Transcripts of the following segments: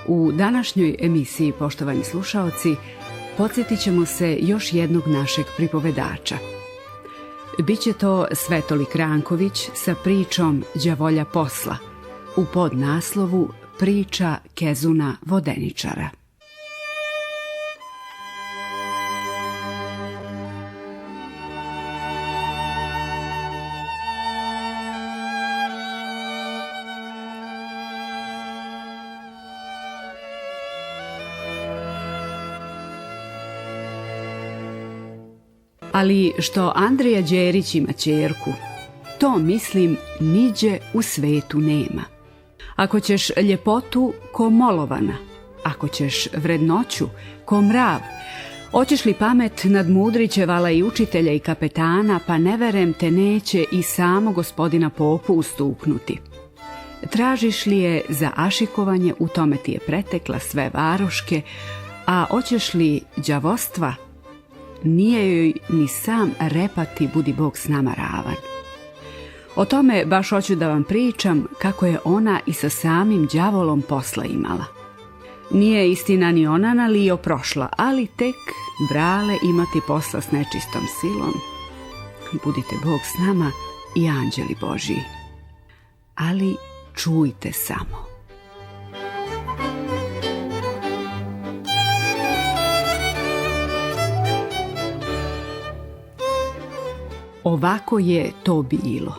U današnjoj emisiji, poštovani slušaoci, podsjetit ćemo se još jednog našeg pripovedača. Biće to Svetolik Ranković sa pričom Đavolja posla u podnaslovu Priča Kezuna Vodeničara. Ali što Andrija Đerić ima ćerku, to mislim niđe u svetu nema. Ako ćeš ljepotu ko Molovana, ako ćeš vrednoću ko mrav, hoćeš li pamet nadmudrit će vala i učitelja i kapetana, pa ne verem te neće i samo gospodina popu ustuknuti. Tražiš li je za ašikovanje, u tome ti je pretekla sve varoške, a hoćeš li đavostva, nije joj ni sam repati budi Bog s nama ravan. O tome baš hoću da vam pričam kako je ona i sa samim đavolom posla imala. Nije istina ni ona na Lio prošla, ali tek brale imati posla s nečistom silom. Budite Bog s nama i anđeli Božji. Ali čujte samo. Ovako je to bilo.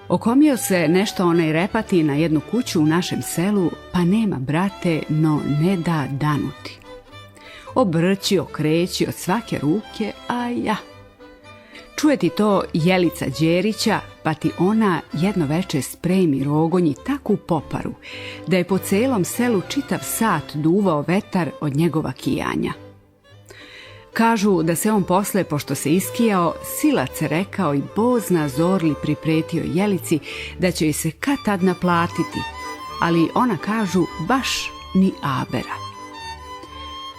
Okomio se nešto onaj repati na jednu kuću u našem selu, pa nema brate, no ne da danuti. Obrći, okreći od svake ruke, a ja. Čuje ti to Jelica Đerića, pa ti ona jedno veče spremi rogonji tako u poparu, da je po celom selu čitav sat duvao vetar od njegova kijanja. Kažu da se on posle, pošto se iskijao, silac rekao i bozna zorli pripretio Jelici da će joj se kad tad naplatiti, ali ona kažu baš ni abera.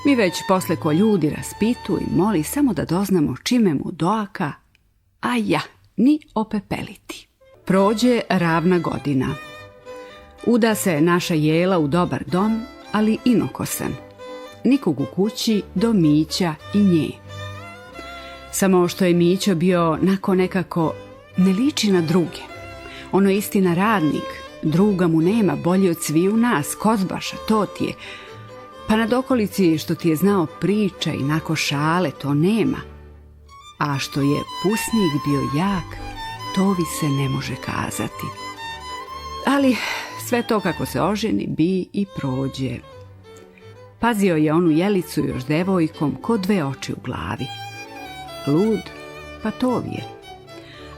Mi već posle ko ljudi raspitu i moli samo da doznamo čime mu doaka, a ja ni opepeliti. Prođe ravna godina. Uda se naša Jela u dobar dom, ali inokosan. Nikog u kući do Mića i nje. Samo što je Mićo bio nekako ne liči na druge. Ono je istina radnik, druga mu nema, bolje od sviju nas, kozbaša, to ti je. Pa na dokolici što ti je znao priča i nako šale, to nema. A što je pusnik bio jak, to vi se ne može kazati. Ali sve to kako se oženi bi i prođe. Pazio je onu Jelicu još devojkom ko dve oči u glavi. Lud, pa to je.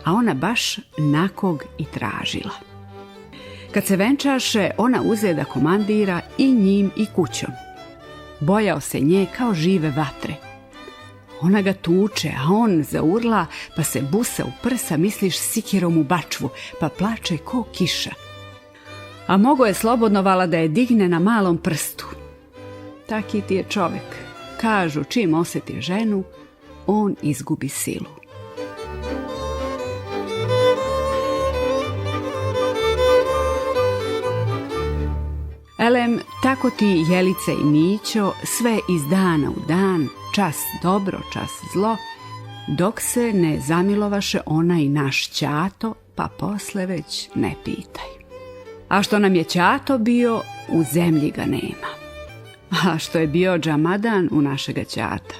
A ona baš nakog i tražila. Kad se venčaše, ona uze da komandira i njim i kućom. Bojao se nje kao žive vatre. Ona ga tuče, a on zaurla, pa se busa u prsa, misliš sikirom u bačvu, pa plače ko kiša. A mogo je slobodno vala da je digne na malom prstu. Taki ti je čovek. Kažu, čim osjeti ženu, on izgubi silu. Elem, tako ti Jelica i Mićo sve iz dana u dan, čas dobro, čas zlo, dok se ne zamilovaše ona i naš ćato, pa posle već ne pitaj. A što nam je ćato bio, u zemlji ga nema. A što je bio džamadan u našega ćata.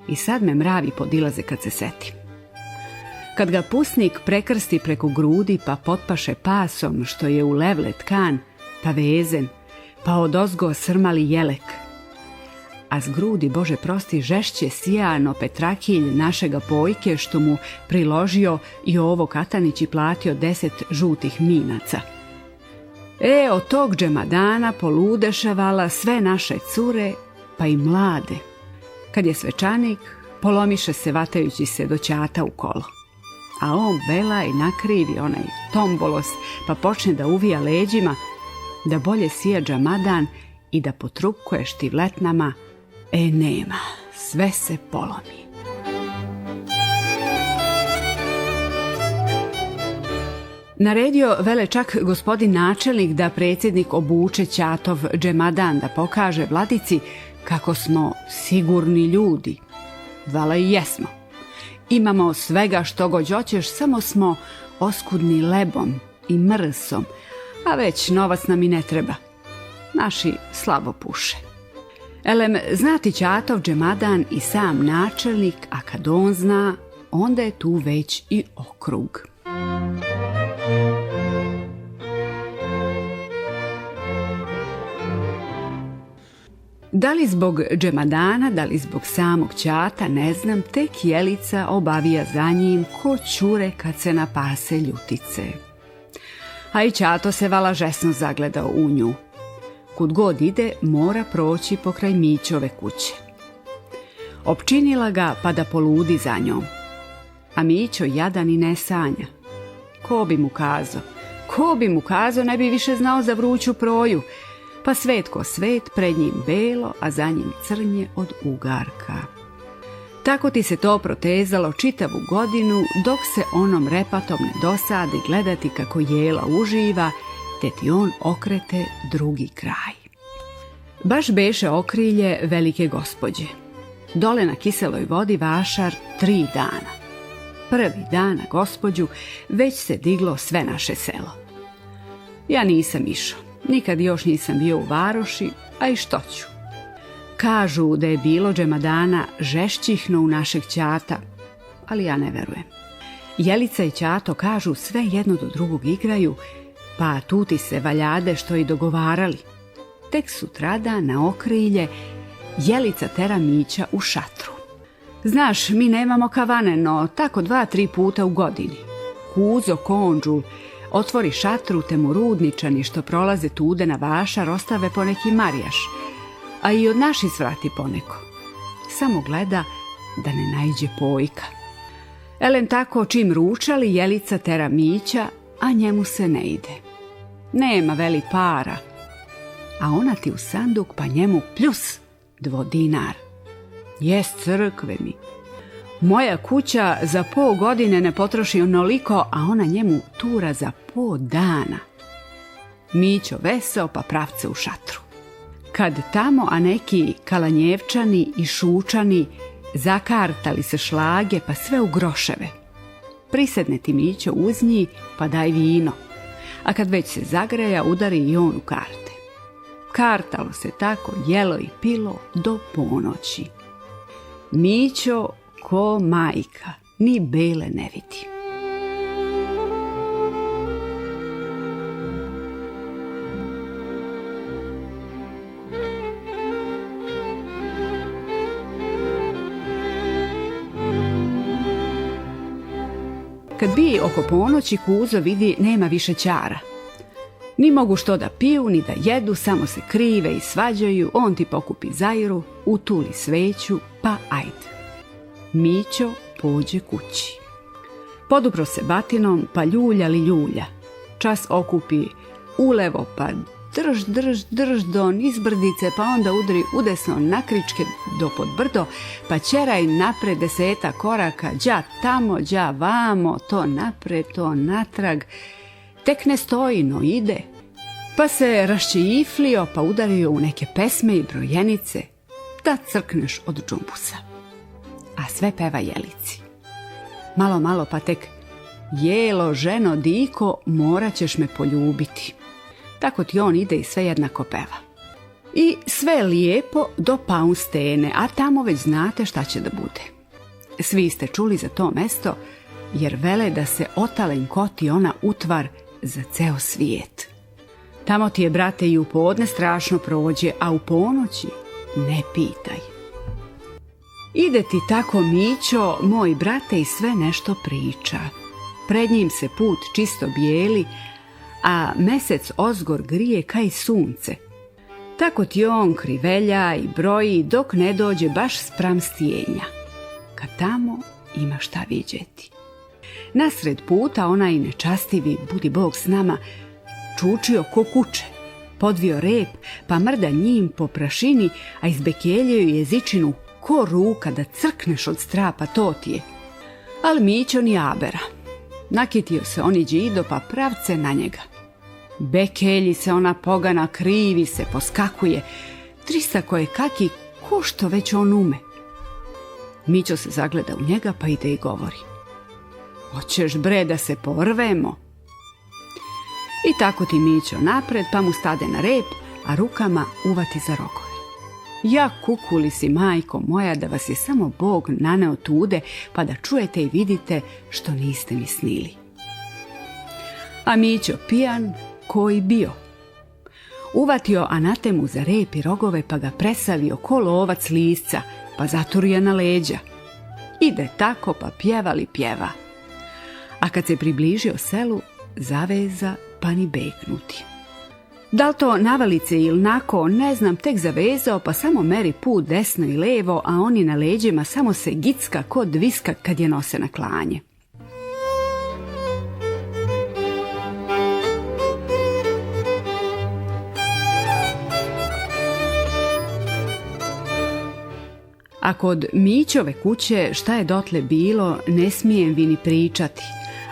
I sad me mravi podilaze kad se setim. Kad ga pusnik prekrsti preko grudi pa potpaše pasom što je u levle tkan, pa vezen, pa odozgo srmali jelek. A s grudi, Bože prosti, žešće sijano petrakilj našega pojke što mu priložio i ovo Katanić i platio 10 žutih minaca. Od tog džemadana poludeševala sve naše cure, pa i mlade. Kad je svečanik, polomiše se vatajući se do ćata u kolo. A on vela i nakrivi onaj tombolos, pa počne da uvija leđima, da bolje sija džamadan i da potrupkuje štivletnama. Nema, sve se polomi. Naredio vele čak gospodin načelnik da predsjednik obuče ćatov džemadan da pokaže vladici kako smo sigurni ljudi. Vala i jesmo. Imamo svega što god hoćeš, samo smo oskudni lebom i mrsom, a već novac nam i ne treba. Naši slabo puše. Elem, znati ćatov džemadan i sam načelnik, a kad on zna, onda je tu već i okrug. Da li zbog džemadana, da li zbog samog ćata, ne znam, tek Jelica obavija za njim ko ćure kad se napase ljutice. A i ćato se vala žesno zagledao u nju. Kud god ide, mora proći pokraj Mićove kuće. Opčinila ga pa da poludi za njom. A Mićo jadan i ne sanja. Ko bi mu kazao, ne bi više znao za vruću proju, pa svet ko svet, pred njim belo, a za njim crnje od ugarka. Tako ti se to protezalo čitavu godinu, dok se onom repatom ne dosadi gledati kako jela uživa, te ti on okrete drugi kraj. Baš beše okrilje velike gospođe. Dole na kiseloj vodi vašar 3 dana. Prvi dan na gospođu već se diglo sve naše selo. Ja nisam išao. Nikad još nisam bio u varoši, a i što ću. Kažu da je bilo džemadana žešćihno u našeg ćata, ali ja ne verujem. Jelica i ćato kažu sve jedno do drugog igraju, pa tuti se valjade što i dogovarali. Tek sutrada na okrilje Jelica tera Mića u šatru. Znaš, mi nemamo kavane, no tako 2-3 puta u godini. Kuzo Konđul otvori šatru, te mu rudničani što prolaze tude na vašar ostave poneki marijaš, a i od naših svrati poneko. Samo gleda da ne naiđe pojka. Elem tako čim ručali, Jelica tera Mića, a njemu se ne ide. Nema veli para, a ona ti u sanduk pa njemu plus 2 dinar. Jes crkve mi. Moja kuća za pol godine ne potroši onoliko, a ona njemu tura za pol dana. Mićo veseo pa pravce u šatru. Kad tamo, a neki kalanjevčani i šučani zakartali se šlage pa sve u groševe. Prisedne ti Mićo uz njih pa daj vino, a kad već se zagreja udari i on u karte. Kartalo se tako, jelo i pilo do ponoći. Mićo ko majka, ni bele ne vidi. Kad bi oko ponoći, Kuzo vidi nema više ćara. Ni mogu što da piju, ni da jedu, samo se krive i svađaju, on ti pokupi zajru, utuli sveću, pa ajde. Mićo pođe kući. Podupro se batinom, pa ljulja li ljulja. Čas okupi ulevo, pa drž do nizbrdice, pa onda udri udesno nakričke do pod brdo, pa ćeraj napred 10 koraka, đa tamo, đa vamo, to napred, to natrag. Tek ne stoji, no ide. Pa se raščeiflio, pa udario u neke pesme i brojenice, da crkneš od džumbusa. A sve peva Jelici. Malo pa tek, jelo, ženo, diko, morat ćeš me poljubiti. Tako ti on ide i sve jednako peva. I sve lijepo do Paunstene, a tamo već znate šta će da bude. Svi ste čuli za to mesto, jer vele da se otalenkoti ona utvar za ceo svijet. Tamo ti je, brate, i u podne strašno prođe, a u ponoći ne pitaj. Ide ti tako Mićo, moj brate, i sve nešto priča. Pred njim se put čisto bijeli, a mesec ozgor grije kaj sunce. Tako ti on krivelja i broji dok ne dođe baš spram stijenja. Kad tamo ima šta viđeti. Nasred puta onaj nečastivi, budi Bog s nama, čučio ko kuće, podvio rep, pa mrda njim po prašini, a izbekeljaju jezičinu ko ruka da crkneš od strapa, to ti je. Al Mićo ni abera. Nakitio se oni đido pa pravce na njega. Bekelji se ona pogana, krivi se, poskakuje. 300 koje kaki, ko što već on ume. Mićo se zagleda u njega pa ide i govori. Hoćeš bre da se porvemo? I tako ti Mićo napred pa mu stade na rep, a rukama uvati za rogove. Ja kukuli si, majko moja, da vas je samo Bog naneo tude, pa da čujete i vidite što niste mi snili. A Mićo pijan, koji bio. Uvatio anatemu za rep i rogove, pa ga presavio ko lovac lisca, pa zaturio na leđa. Ide tako, pa pjeva. A kad se približio selu, zaveza pa ni beknuti. Da li to navalice ili nako, ne znam, tek zavezao, pa samo meri put desno i levo, a oni na leđima samo se gicka kod viska kad je nose na klanje. A kod Mićove kuće šta je dotle bilo, ne smijem vi ni pričati,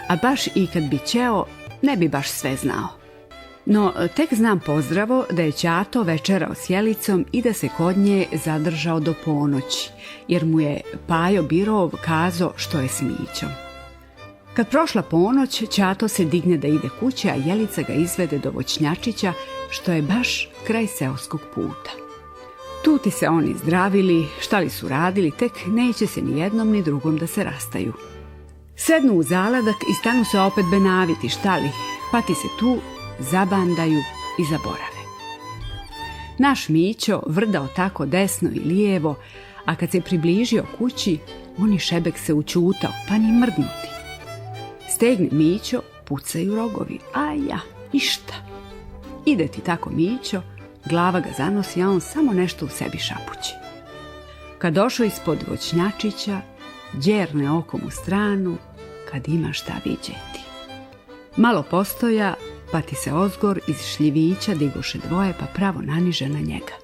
a baš i kad bi ćeo, ne bi baš sve znao. No, tek znam pozdravo da je ćato večerao s Jelicom i da se kod nje zadržao do ponoći, jer mu je Pajo Birov kazao što je s Mićom. Kad prošla ponoć, ćato se digne da ide kuće, a Jelica ga izvede do voćnjačića, što je baš kraj seoskog puta. Tu ti se oni zdravili, šta li su radili, tek neće se ni jednom ni drugom da se rastaju. Sednu u zaladak i stanu se opet benaviti, šta li, pa ti se tu zabandaju i zaborave. Naš Mićo vrdao tako desno i lijevo, a kad se približio kući, oni šebek se učutao, pa ni mrdnuti. Stegne Mićo, pucaju rogovi, a ja, ništa. Ide ti tako Mićo, glava ga zanosi, a on samo nešto u sebi šapući. Kad došao ispod voćnjačića, đerne okom u stranu, kad ima šta viđeti. Malo postoja, pa ti se ozgor iz šljivića digoše dvoje, pa pravo naniže na njega.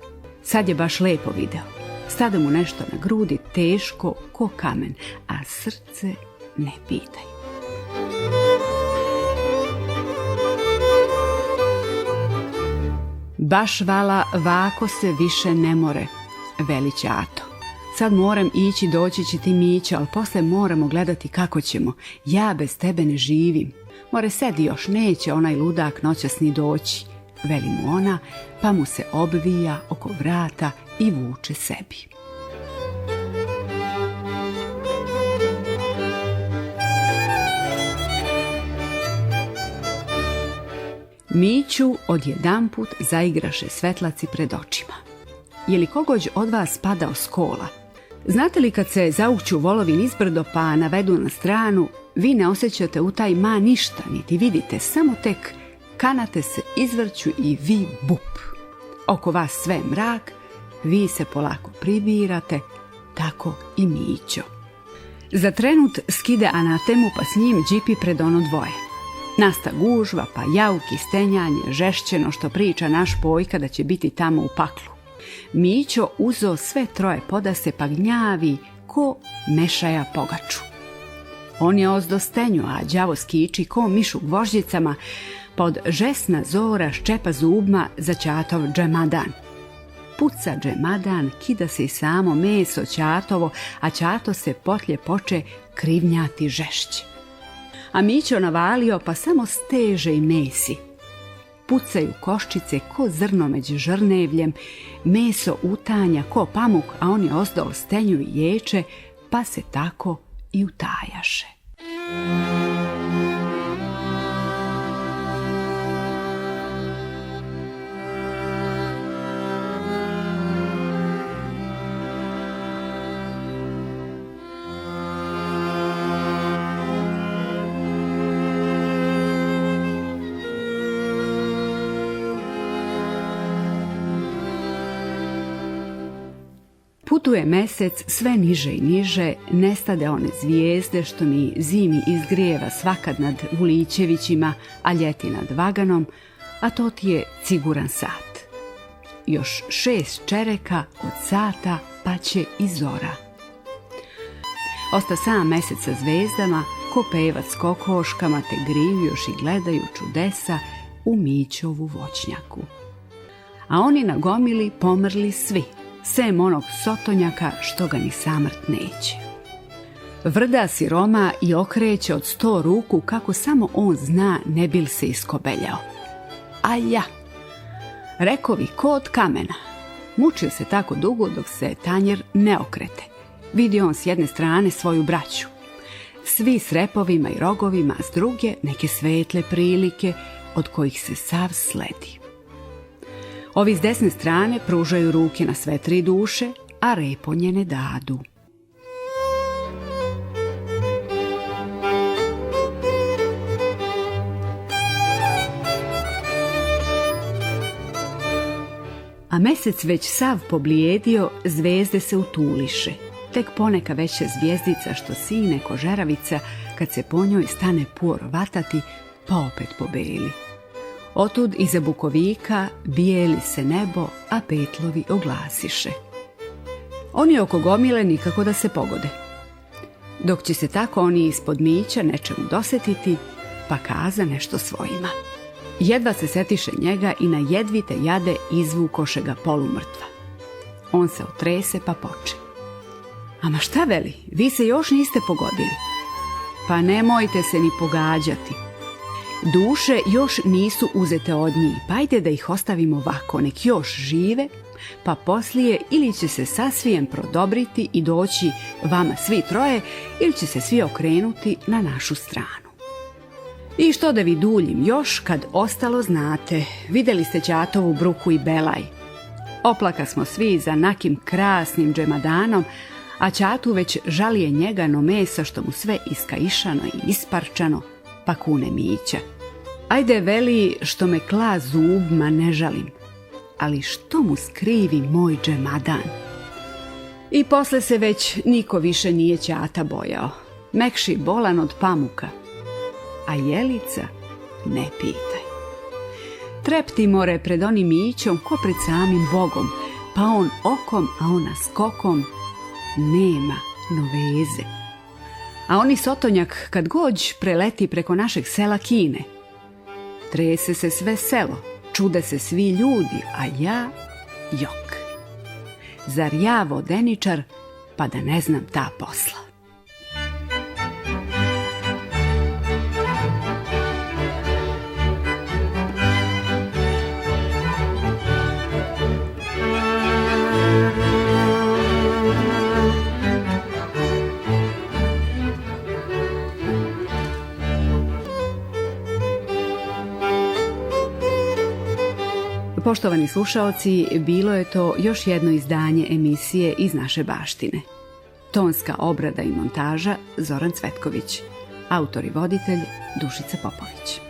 Sad je baš lepo video. Stade mu nešto na grudi, teško ko kamen, a srce ne pitaj. Baš vala, vako se više ne more, veli ćato. Sad moram ići, doći će ti Mićo, ali posle moramo gledati kako ćemo. Ja bez tebe ne živim. More sedi još, neće onaj ludak noćas ni doći, veli mu ona, pa mu se obvija oko vrata i vuče sebi. Miću odjedanput zaigraše svetlaci pred očima. Je li kogođ od vas padao s kola? Znate li kad se zaukću volovi nizbrdo pa navedu na stranu, vi ne osjećate u taj ma ništa, niti vidite, samo tek kanate se izvrću i vi bup. Oko vas sve mrak, vi se polako pribirate, tako i Mićo. Za trenut skide anatemu, pa s njim džipi pred ono dvoje. Nasta gužva, pa jauki, stenjanje, žešćeno što priča naš Pojka da će biti tamo u paklu. Mićo uzo sve troje podase, pa gnjavi ko mešaja pogaču. On je ozdo stenju, a đavo skiči ko miš u gvožđicama, pa od žesna zora ščepa zubma za ćatov džemadan. Puca džemadan, kida se i samo meso ćatovo, a ćato se potlje poče krivnjati žešće. A Mićo navalio, pa samo steže i mesi. Pucaju koščice ko zrno među žrnevljem, meso utanja ko pamuk, a oni ozdol stenju i ječe, pa se tako i utajaše. Putuje mesec sve niže i niže, nestade one zvijezde što mi zimi izgrijeva svakad nad Vulićevićima, a ljeti nad Vaganom, a to ti je siguran sat. Još 6 čereka od sata, pa će i zora. Osta sam mesec sa zvezdama, ko pevac s kokoškama te griju još i gledaju čudesa u Mićovu voćnjaku. A oni na gomili pomrli svi, sem onog sotonjaka što ga ni samrt neće. Vrda siroma i okreće od 100 ruku kako samo on zna ne bil se iskobeljao. A ja, rekovi ko od kamena. Mučio se tako dugo dok se tanjer ne okrete. Vidio on s jedne strane svoju braću. Svi s repovima i rogovima, a s druge neke svetle prilike od kojih se sav sledi. Ovi s desne strane pružaju ruke na sve 3 duše, a reponje ne dadu. A mesec već sav poblijedio, zvezde se utuliše. Tek poneka veća zvijezdica što sine ko žeravica, kad se po njoj stane por vatati, pa opet pobeli. Otud iza bukovika bijeli se nebo, a petlovi oglasiše. Oni oko gomile nikako da se pogode. Dok će se tako oni ispod Mića nečemu dosetiti, pa kaza nešto svojima. Jedva se setiše njega i na jedvite jade izvukoše ga polumrtva. On se otrese pa poče. Ama šta veli, vi se još niste pogodili? Pa nemojte se ni pogađati. Duše još nisu uzete od njih, pa ajde da ih ostavimo ovako, nek još žive, pa poslije ili će se sasvijem prodobriti i doći vama svi 3, ili će se svi okrenuti na našu stranu. I što da vi duljim još, kad ostalo znate, vidjeli ste ćatovu bruku i belaj. Oplaka smo svi za nakim krasnim džemadanom, a ćatu već žalije njegano mesa što mu sve iskaišano i isparčano, pa kune Mića. Ajde veli što me kla zubma ne žalim, ali što mu skrivi moj džemadan. I posle se već niko više nije ćata bojao, mekši bolan od pamuka, a Jelica ne pitaj. Trepti more pred onim Mićom ko pred samim Bogom, pa on okom, a ona skokom, nema noveze. A oni sotonjak kad gođ preleti preko našeg sela kine. Trese se sve selo, čude se svi ljudi, a ja jok. Zar ja vodeničar, pa da ne znam ta posla? Poštovani slušaoci, bilo je to još jedno izdanje emisije Iz naše baštine. Tonska obrada i montaža Zoran Cvetković. Autor i voditelj Dušica Popović.